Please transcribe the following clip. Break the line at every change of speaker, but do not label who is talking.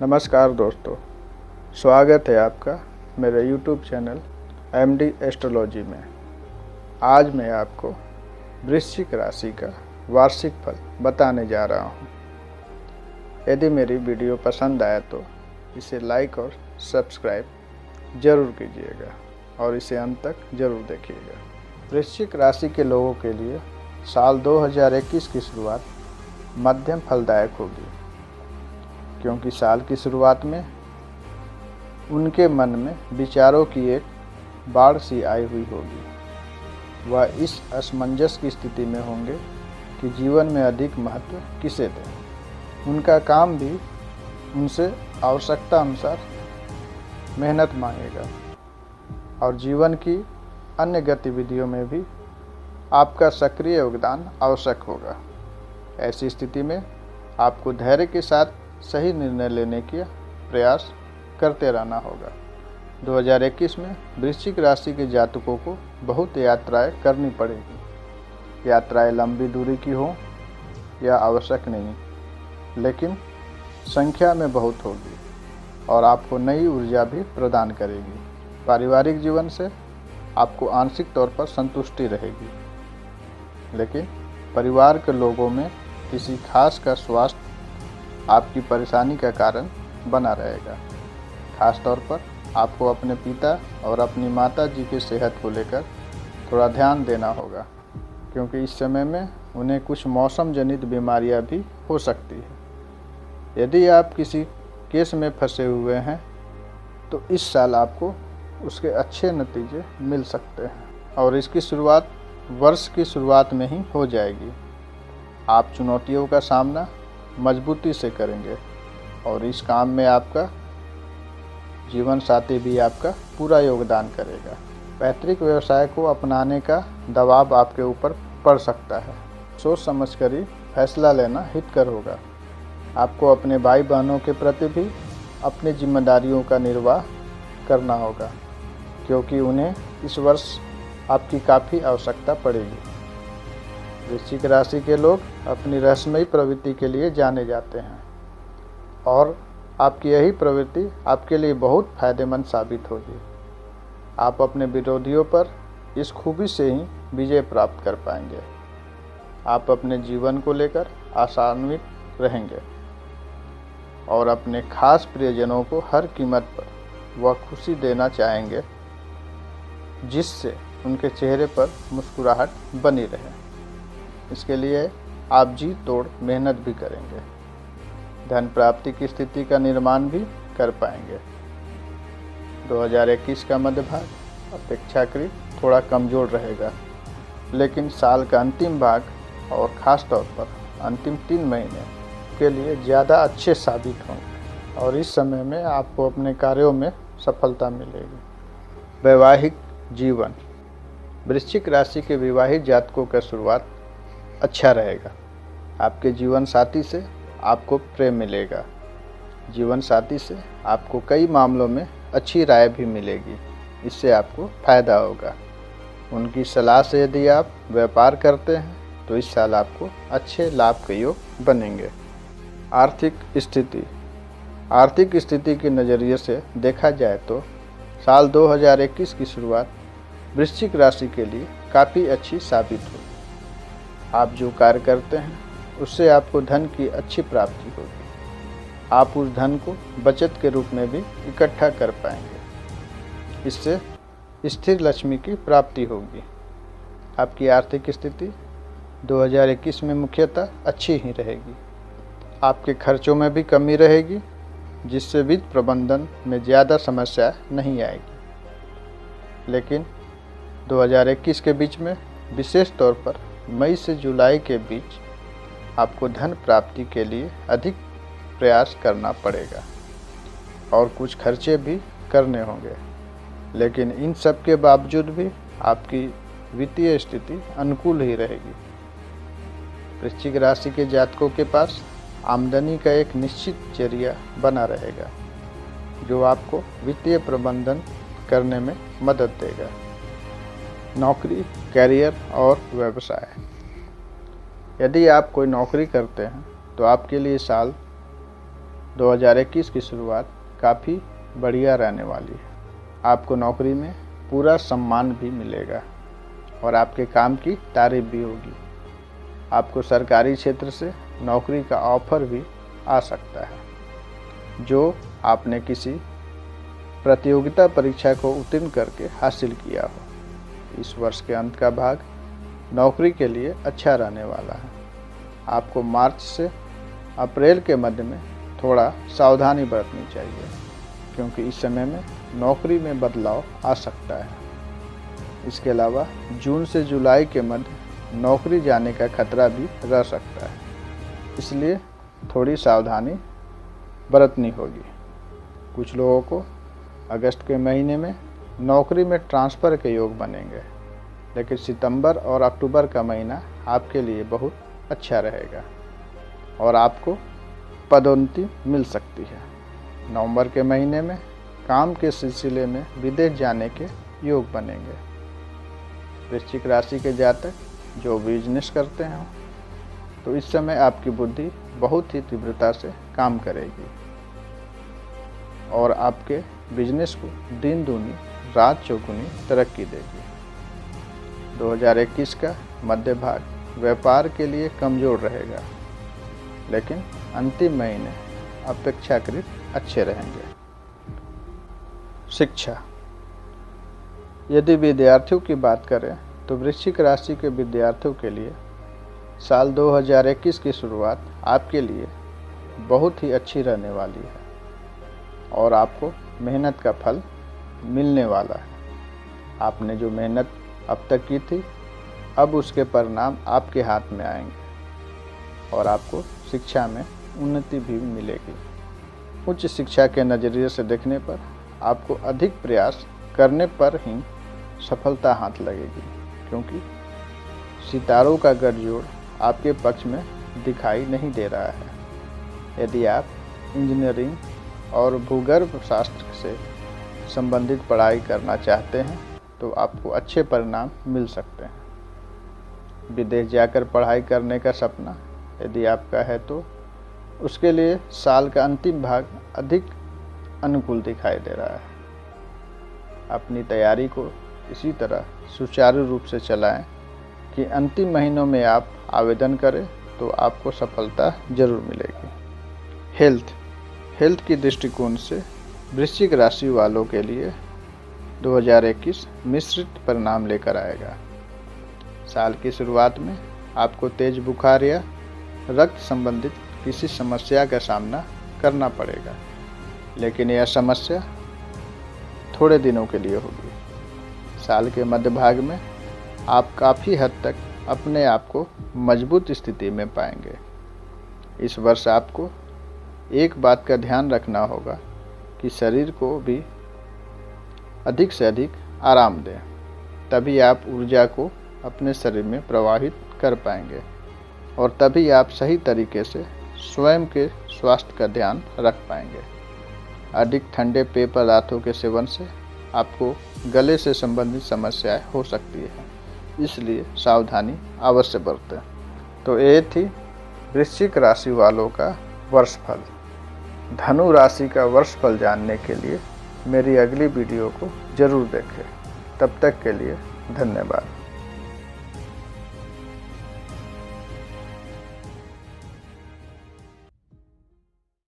नमस्कार दोस्तों, स्वागत है आपका मेरे YouTube चैनल MD एस्ट्रोलॉजी में। आज मैं आपको वृश्चिक राशि का वार्षिक फल बताने जा रहा हूँ। यदि मेरी वीडियो पसंद आए तो इसे लाइक और सब्सक्राइब ज़रूर कीजिएगा और इसे अंत तक ज़रूर देखिएगा। वृश्चिक राशि के लोगों के लिए साल 2021 की शुरुआत मध्यम फलदायक होगी, क्योंकि साल की शुरुआत में उनके मन में विचारों की एक बाढ़ सी आई हुई होगी। वह इस असमंजस की स्थिति में होंगे कि जीवन में अधिक महत्व किसे दें। उनका काम भी उनसे आवश्यकता अनुसार मेहनत मांगेगा और जीवन की अन्य गतिविधियों में भी आपका सक्रिय योगदान आवश्यक होगा। ऐसी स्थिति में आपको धैर्य के साथ सही निर्णय लेने का प्रयास करते रहना होगा। 2021 में वृश्चिक राशि के जातकों को बहुत यात्राएं करनी पड़ेगी। यात्राएं लंबी दूरी की हो या आवश्यक नहीं, लेकिन संख्या में बहुत होगी और आपको नई ऊर्जा भी प्रदान करेगी। पारिवारिक जीवन से आपको आंशिक तौर पर संतुष्टि रहेगी, लेकिन परिवार के लोगों में किसी खास का स्वास्थ्य आपकी परेशानी का कारण बना रहेगा। खास तौर पर आपको अपने पिता और अपनी माता जी की सेहत को लेकर थोड़ा ध्यान देना होगा, क्योंकि इस समय में उन्हें कुछ मौसम जनित बीमारियां भी हो सकती है। यदि आप किसी केस में फंसे हुए हैं तो इस साल आपको उसके अच्छे नतीजे मिल सकते हैं और इसकी शुरुआत वर्ष की शुरुआत में ही हो जाएगी। आप चुनौतियों का सामना मजबूती से करेंगे और इस काम में आपका जीवन साथी भी आपका पूरा योगदान करेगा। पैतृक व्यवसाय को अपनाने का दबाव आपके ऊपर पड़ सकता है। सोच समझकर ही फैसला लेना हितकर होगा। आपको अपने भाई बहनों के प्रति भी अपनी जिम्मेदारियों का निर्वाह करना होगा, क्योंकि उन्हें इस वर्ष आपकी काफ़ी आवश्यकता पड़ेगी। वृश्चिक राशि के लोग अपनी रहस्यमयी प्रवृत्ति के लिए जाने जाते हैं और आपकी यही प्रवृत्ति आपके लिए बहुत फायदेमंद साबित होगी। आप अपने विरोधियों पर इस खूबी से ही विजय प्राप्त कर पाएंगे। आप अपने जीवन को लेकर आशान्वित रहेंगे और अपने खास प्रियजनों को हर कीमत पर वह खुशी देना चाहेंगे जिससे उनके चेहरे पर मुस्कुराहट बनी रहे। इसके लिए आप जी तोड़ मेहनत भी करेंगे। धन प्राप्ति की स्थिति का निर्माण भी कर पाएंगे। 2021 का मध्य भाग अपेक्षाकृत थोड़ा कमज़ोर रहेगा, लेकिन साल का अंतिम भाग और ख़ास तौर पर अंतिम 3 महीने के लिए ज़्यादा अच्छे साबित होंगे और इस समय में आपको अपने कार्यों में सफलता मिलेगी। वैवाहिक जीवन, वृश्चिक राशि के विवाहित जातकों का शुरुआत अच्छा रहेगा। आपके जीवन साथी से आपको प्रेम मिलेगा। जीवन साथी से आपको कई मामलों में अच्छी राय भी मिलेगी। इससे आपको फ़ायदा होगा। उनकी सलाह से यदि आप व्यापार करते हैं तो इस साल आपको अच्छे लाभ के योग बनेंगे। आर्थिक स्थिति के नज़रिए से देखा जाए तो साल 2021 की शुरुआत वृश्चिक राशि के लिए काफ़ी अच्छी साबित होगी। आप जो कार्य करते हैं उससे आपको धन की अच्छी प्राप्ति होगी। आप उस धन को बचत के रूप में भी इकट्ठा कर पाएंगे। इससे स्थिर लक्ष्मी की प्राप्ति होगी। आपकी आर्थिक स्थिति 2021 में मुख्यतः अच्छी ही रहेगी। आपके खर्चों में भी कमी रहेगी, जिससे वित्त प्रबंधन में ज़्यादा समस्या नहीं आएगी। लेकिन 2021 के बीच में विशेष तौर पर मई से जुलाई के बीच आपको धन प्राप्ति के लिए अधिक प्रयास करना पड़ेगा और कुछ खर्चे भी करने होंगे, लेकिन इन सब के बावजूद भी आपकी वित्तीय स्थिति अनुकूल ही रहेगी। वृश्चिक राशि के जातकों के पास आमदनी का एक निश्चित जरिया बना रहेगा, जो आपको वित्तीय प्रबंधन करने में मदद देगा। नौकरी, कैरियर और व्यवसाय, यदि आप कोई नौकरी करते हैं तो आपके लिए साल 2021 की शुरुआत काफ़ी बढ़िया रहने वाली है। आपको नौकरी में पूरा सम्मान भी मिलेगा और आपके काम की तारीफ भी होगी। आपको सरकारी क्षेत्र से नौकरी का ऑफर भी आ सकता है जो आपने किसी प्रतियोगिता परीक्षा को उत्तीर्ण करके हासिल किया हो। इस वर्ष के अंत का भाग नौकरी के लिए अच्छा रहने वाला है। आपको मार्च से अप्रैल के मध्य में थोड़ा सावधानी बरतनी चाहिए क्योंकि इस समय में नौकरी में बदलाव आ सकता है। इसके अलावा जून से जुलाई के मध्य नौकरी जाने का खतरा भी रह सकता है, इसलिए थोड़ी सावधानी बरतनी होगी। कुछ लोगों को अगस्त के महीने में नौकरी में ट्रांसफ़र के योग बनेंगे, लेकिन सितंबर और अक्टूबर का महीना आपके लिए बहुत अच्छा रहेगा और आपको पदोन्नति मिल सकती है। नवंबर के महीने में काम के सिलसिले में विदेश जाने के योग बनेंगे। वृश्चिक राशि के जातक जो बिजनेस करते हैं तो इस समय आपकी बुद्धि बहुत ही तीव्रता से काम करेगी और आपके बिजनेस को दिन दूनी रात चौगुनी तरक्की देगी। 2021 का मध्य भाग व्यापार के लिए कमज़ोर रहेगा, लेकिन अंतिम महीने अपेक्षाकृत अच्छे रहेंगे। शिक्षा। यदि विद्यार्थियों की बात करें तो वृश्चिक राशि के विद्यार्थियों के लिए साल 2021 की शुरुआत आपके लिए बहुत ही अच्छी रहने वाली है और आपको मेहनत का फल मिलने वाला है। आपने जो मेहनत अब तक की थी, अब उसके परिणाम आपके हाथ में आएंगे और आपको शिक्षा में उन्नति भी मिलेगी। उच्च शिक्षा के नज़रिए से देखने पर आपको अधिक प्रयास करने पर ही सफलता हाथ लगेगी क्योंकि सितारों का गठजोड़ आपके पक्ष में दिखाई नहीं दे रहा है। यदि आप इंजीनियरिंग और भूगर्भ शास्त्र से संबंधित पढ़ाई करना चाहते हैं तो आपको अच्छे परिणाम मिल सकते हैं। विदेश जाकर पढ़ाई करने का सपना यदि आपका है तो उसके लिए साल का अंतिम भाग अधिक अनुकूल दिखाई दे रहा है। अपनी तैयारी को इसी तरह सुचारू रूप से चलाएं कि अंतिम महीनों में आप आवेदन करें तो आपको सफलता जरूर मिलेगी। हेल्थ की दृष्टिकोण से वृश्चिक राशि वालों के लिए 2021 मिश्रित परिणाम लेकर आएगा। साल की शुरुआत में आपको तेज बुखार या रक्त संबंधित किसी समस्या का सामना करना पड़ेगा, लेकिन यह समस्या थोड़े दिनों के लिए होगी। साल के मध्य भाग में आप काफ़ी हद तक अपने आप को मजबूत स्थिति में पाएंगे। इस वर्ष आपको एक बात का ध्यान रखना होगा कि शरीर को भी अधिक से अधिक आराम दें, तभी आप ऊर्जा को अपने शरीर में प्रवाहित कर पाएंगे और तभी आप सही तरीके से स्वयं के स्वास्थ्य का ध्यान रख पाएंगे। अधिक ठंडे पेय पदार्थों के सेवन से आपको गले से संबंधित समस्याएं हो सकती है, इसलिए सावधानी अवश्य बरतें। तो ये थी वृश्चिक राशि वालों का वर्षफल। धनु राशि का वर्षफल जानने के लिए मेरी अगली वीडियो को जरूर देखें। तब तक के लिए धन्यवाद।